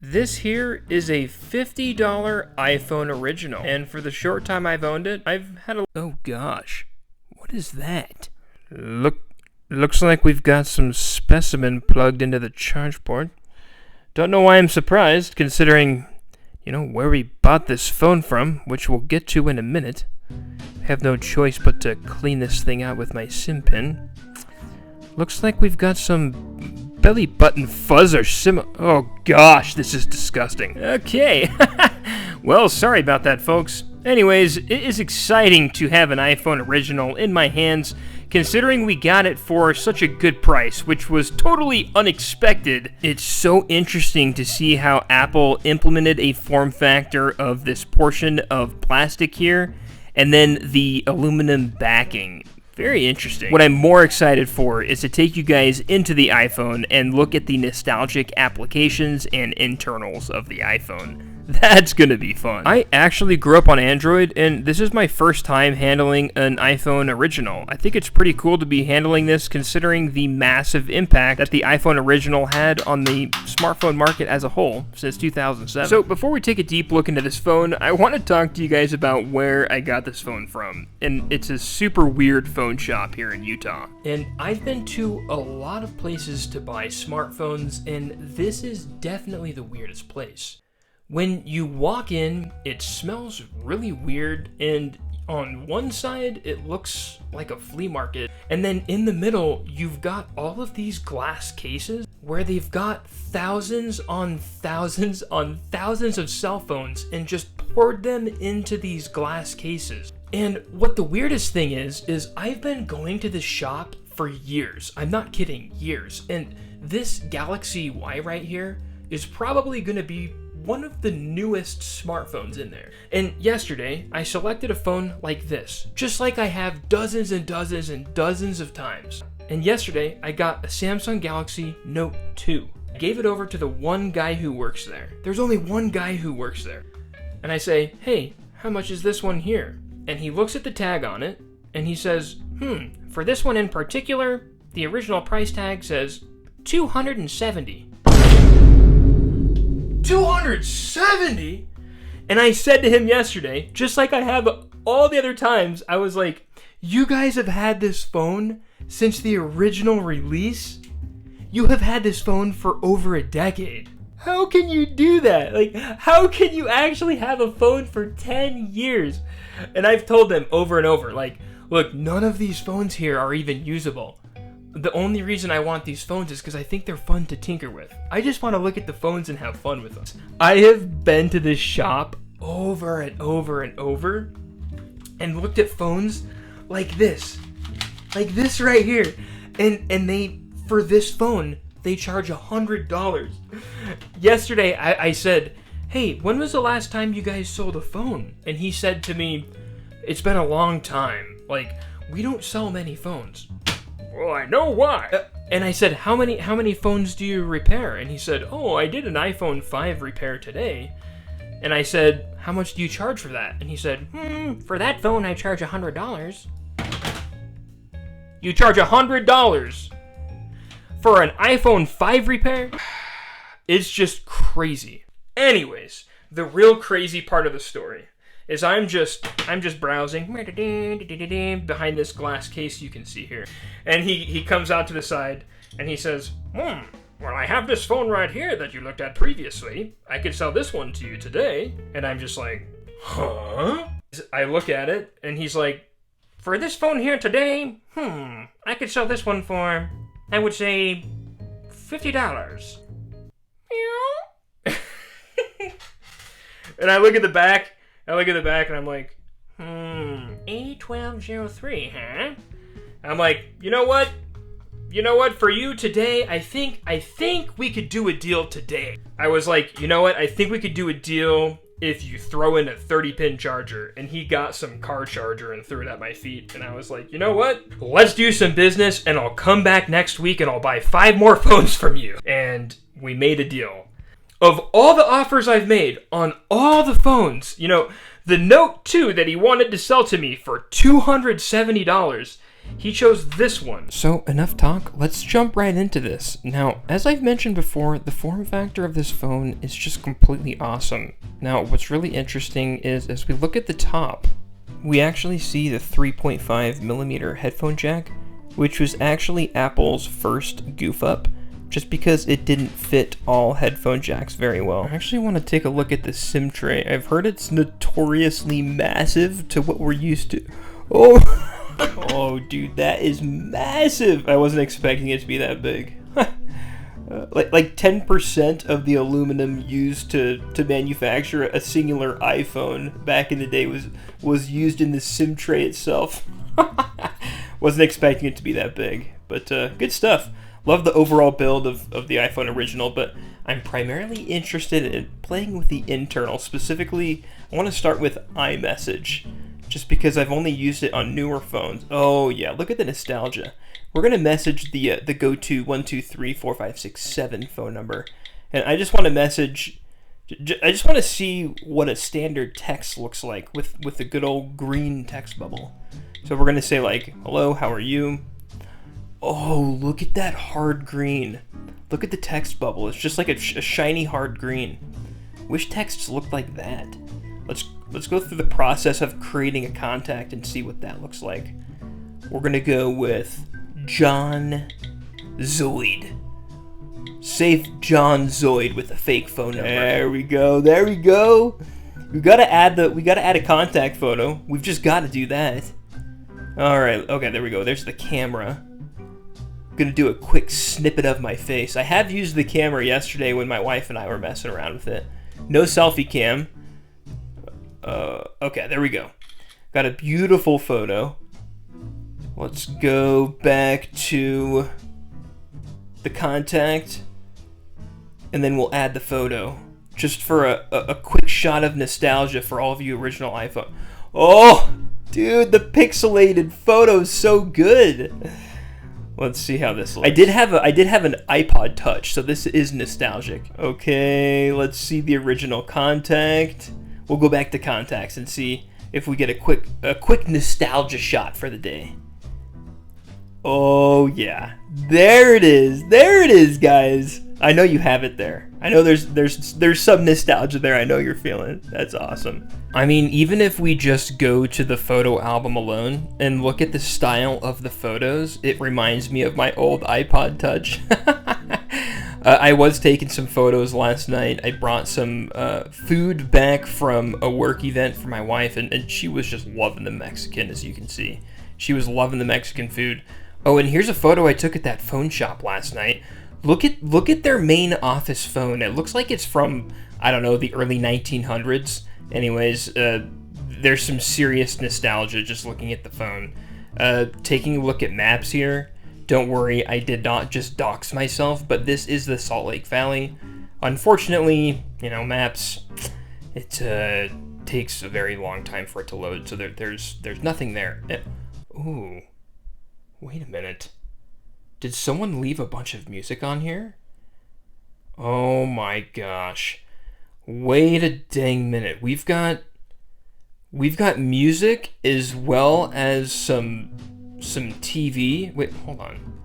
This here is a $50 iPhone original, and for the short time I've owned it, I've had a... Oh gosh, what is that? Looks like we've got some specimen plugged into the charge port. Don't know why I'm surprised, considering, where we bought this phone from, which we'll get to in a minute. Have no choice but to clean this thing out with my SIM pin. Looks like we've got some belly button fuzz or oh gosh, this is disgusting. Okay, well, sorry about that, folks. Anyways, it is exciting to have an iPhone original in my hands, considering we got it for such a good price, which was totally unexpected. It's so interesting to see how Apple implemented a form factor of this portion of plastic here, and then the aluminum backing. Very interesting. What I'm more excited for is to take you guys into the iPhone and look at the nostalgic applications and internals of the iPhone. That's gonna be fun. I actually grew up on Android, and this is my first time handling an iPhone original. I think it's pretty cool to be handling this considering the massive impact that the iPhone original had on the smartphone market as a whole since 2007. So before we take a deep look into this phone, I want to talk to you guys about where I got this phone from. And it's a super weird phone shop here in Utah. And I've been to a lot of places to buy smartphones, and this is definitely the weirdest place. When you walk in, it smells really weird, and on one side, it looks like a flea market. And then in the middle, you've got all of these glass cases where they've got thousands on thousands on thousands of cell phones and just poured them into these glass cases. And what the weirdest thing is I've been going to this shop for years. I'm not kidding, years. And this Galaxy Y right here is probably going to be one of the newest smartphones in there. And yesterday, I selected a phone like this, just like I have dozens and dozens and dozens of times. And yesterday, I got a Samsung Galaxy Note 2. I gave it over to the one guy who works there. There's only one guy who works there. And I say, hey, how much is this one here? And he looks at the tag on it, and he says, for this one in particular, the original price tag says $270. 270? And I said to him yesterday, just like I have all the other times, I was like, you guys have had this phone since the original release? You have had this phone for over a decade. How can you do that? Like, how can you actually have a phone for 10 years? And I've told them over and over, like, look, none of these phones here are even usable. The only reason I want these phones is because I think they're fun to tinker with. I just want to look at the phones and have fun with them. I have been to this shop over and over and over and looked at phones like this right here. And they, for this phone, they charge $100. Yesterday, I said, hey, when was the last time you guys sold a phone? And he said to me, it's been a long time. Like, we don't sell many phones. Well, I know why. And I said, how many phones do you repair? And he said, oh, I did an iPhone 5 repair today. And I said, how much do you charge for that? And he said, for that phone, I charge $100. You charge $100 for an iPhone 5 repair? It's just crazy. Anyways, the real crazy part of the story is I'm just browsing behind this glass case you can see here. And he comes out to the side and he says, well, I have this phone right here that you looked at previously. I could sell this one to you today. And I'm just like, huh? I look at it and he's like, for this phone here today, I could sell this one for, I would say, $50. And I look at the back and I'm like, A1203, huh? I'm like, you know what? For you today, I think we could do a deal today. I was like, you know what? I think we could do a deal if you throw in a 30-pin charger. And he got some car charger and threw it at my feet. And I was like, you know what? Let's do some business and I'll come back next week and I'll buy 5 more phones from you. And we made a deal. Of all the offers I've made on all the phones, the Note 2 that he wanted to sell to me for $270 He chose this one. So enough talk, let's jump right into this. Now, as I've mentioned before, the form factor of this phone is just completely awesome. Now, what's really interesting is as we look at the top, we actually see the 3.5 millimeter headphone jack, which was actually Apple's first goof up, just because it didn't fit all headphone jacks very well. I actually want to take a look at the SIM tray. I've heard it's notoriously massive to what we're used to. Oh! Oh, dude, that is massive. I wasn't expecting it to be that big. Like 10% of the aluminum used to manufacture a singular iPhone back in the day was used in the SIM tray itself. Wasn't expecting it to be that big, but good stuff. Love the overall build of the iPhone original, but I'm primarily interested in playing with the internal. Specifically, I want to start with iMessage, just because I've only used it on newer phones. Oh yeah, look at the nostalgia. We're gonna message the go-to 1234567 phone number, and I just want to message. I just want to see what a standard text looks like with the good old green text bubble. So we're gonna say like, "Hello, how are you?" Oh, look at that hard green. Look at the text bubble. It's just like a shiny hard green. Wish texts looked like that. Let's go through the process of creating a contact and see what that looks like. We're gonna go with John Zoid. Save John Zoid with a fake phone number. There we go. There we go. We gotta add a contact photo. We've just got to do that. All right. Okay. There we go. There's the camera. I'm gonna do a quick snippet of my face. I have used the camera yesterday when my wife and I were messing around with it. No selfie cam. Okay, there we go. Got a beautiful photo. Let's go back to the contact, and then we'll add the photo, just for a quick shot of nostalgia for all of you original iPhone. Oh, dude, the pixelated photo is so good. Let's see how this looks. I did have an iPod Touch, so this is nostalgic. Okay, let's see the original contact. We'll go back to contacts and see if we get a quick nostalgia shot for the day. Oh yeah, there it is. There it is, guys. I know you have it there. I know there's some nostalgia there. I know you're feeling. That's awesome. I mean, even if we just go to the photo album alone and look at the style of the photos, it reminds me of my old iPod Touch. I was taking some photos last night. I brought some food back from a work event for my wife, and she was just loving the Mexican, as you can see. She was loving the Mexican food. Oh, and here's a photo I took at that phone shop last night. Look at their main office phone. It looks like it's from, I don't know, the early 1900s. Anyways, there's some serious nostalgia just looking at the phone. Taking a look at maps here. Don't worry, I did not just dox myself, but this is the Salt Lake Valley. Unfortunately, maps, it takes a very long time for it to load, so there's nothing there. Ooh, wait a minute. Did someone leave a bunch of music on here? Oh my gosh. Wait a dang minute. We've got music as well as some TV. Wait, hold on.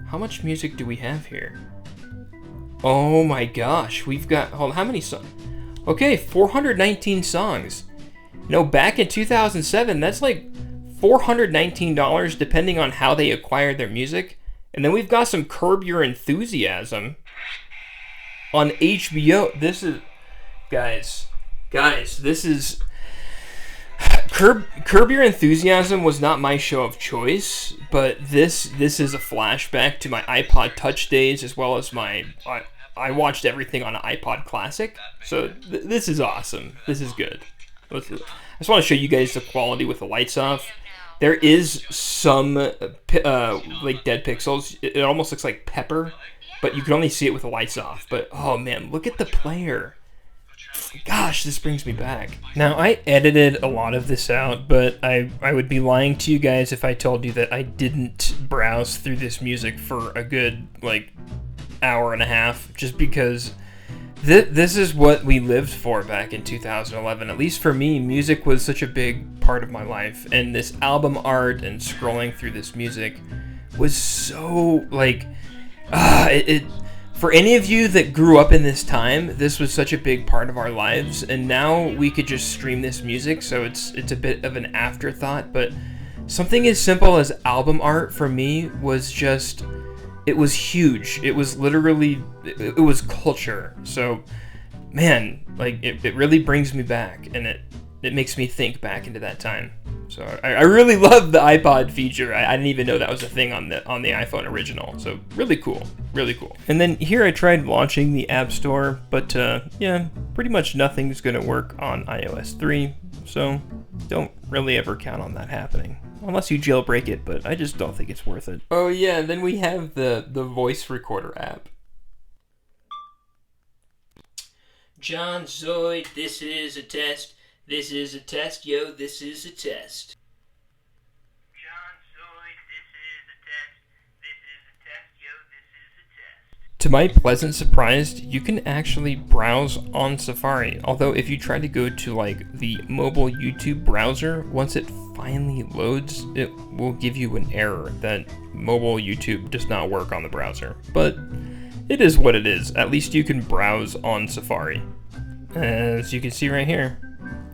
How much music do we have here? Oh my gosh, we've got, hold on, how many songs? Okay, 419 songs. Back in 2007, that's like $419 depending on how they acquired their music. And then we've got some Curb Your Enthusiasm on HBO. This is, guys, this is, Curb Your Enthusiasm was not my show of choice, but this is a flashback to my iPod Touch days, as well as I watched everything on an iPod Classic. So this is awesome. This is good. I just want to show you guys the quality with the lights off. There is some like dead pixels. It almost looks like pepper, but you can only see it with the lights off. But oh man, look at the player. Gosh, this brings me back. Now, I edited a lot of this out, but I would be lying to you guys if I told you that I didn't browse through this music for a good, hour and a half, just because This is what we lived for back in 2011. At least for me, music was such a big part of my life, and this album art and scrolling through this music was so like, for any of you that grew up in this time, this was such a big part of our lives, and now we could just stream this music, so it's a bit of an afterthought. But something as simple as album art for me was just, it was huge. It was literally, it was culture. So, man, like, it really brings me back, and it makes me think back into that time. So I really love the iPod feature. I didn't even know that was a thing on the iPhone original. So really cool, really cool. And then here I tried launching the App Store, but yeah, pretty much nothing's gonna work on iOS 3. So don't really ever count on that happening. Unless you jailbreak it, but I just don't think it's worth it. Oh yeah, and then we have the voice recorder app. John Zoid, this is a test. This is a test, yo, this is a test. John Zoid, this is a test. This is a test, yo, this is a test. To my pleasant surprise, you can actually browse on Safari. Although if you try to go to like the mobile YouTube browser, once it finally loads, it will give you an error that mobile YouTube does not work on the browser. But it is what it is. At least you can browse on Safari. As you can see right here.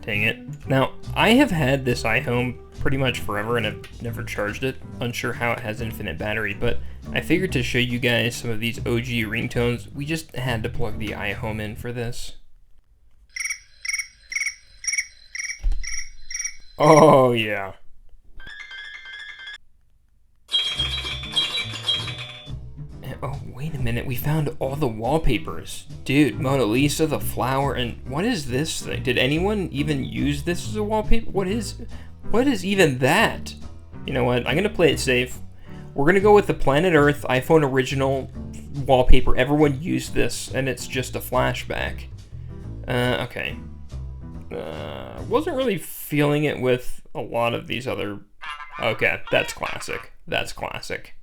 Dang it. Now, I have had this iHome pretty much forever and I've never charged it. Unsure how it has infinite battery, but I figured to show you guys some of these OG ringtones, we just had to plug the iHome in for this. Oh yeah. Oh, wait a minute, we found all the wallpapers. Dude, Mona Lisa, the flower, and what is this thing? Did anyone even use this as a wallpaper? What is even that? You know what, I'm gonna play it safe. We're gonna go with the Planet Earth iPhone original wallpaper. Everyone used this, and it's just a flashback. Okay. Wasn't really feeling it with a lot of these other... Okay, that's classic. That's classic.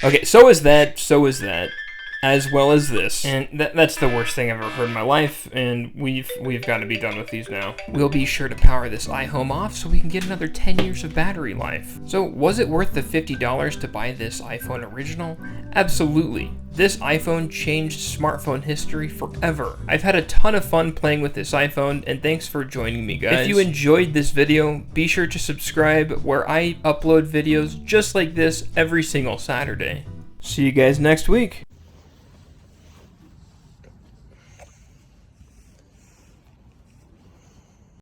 Okay, so is that, as well as this, and that's the worst thing I've ever heard in my life, and we've got to be done with these now. We'll be sure to power this iHome off so we can get another 10 years of battery life. So was it worth the $50 to buy this iPhone original? Absolutely. This iPhone changed smartphone history forever. I've had a ton of fun playing with this iPhone, and thanks for joining me, guys. If you enjoyed this video, be sure to subscribe where I upload videos just like this every single Saturday. See you guys next week.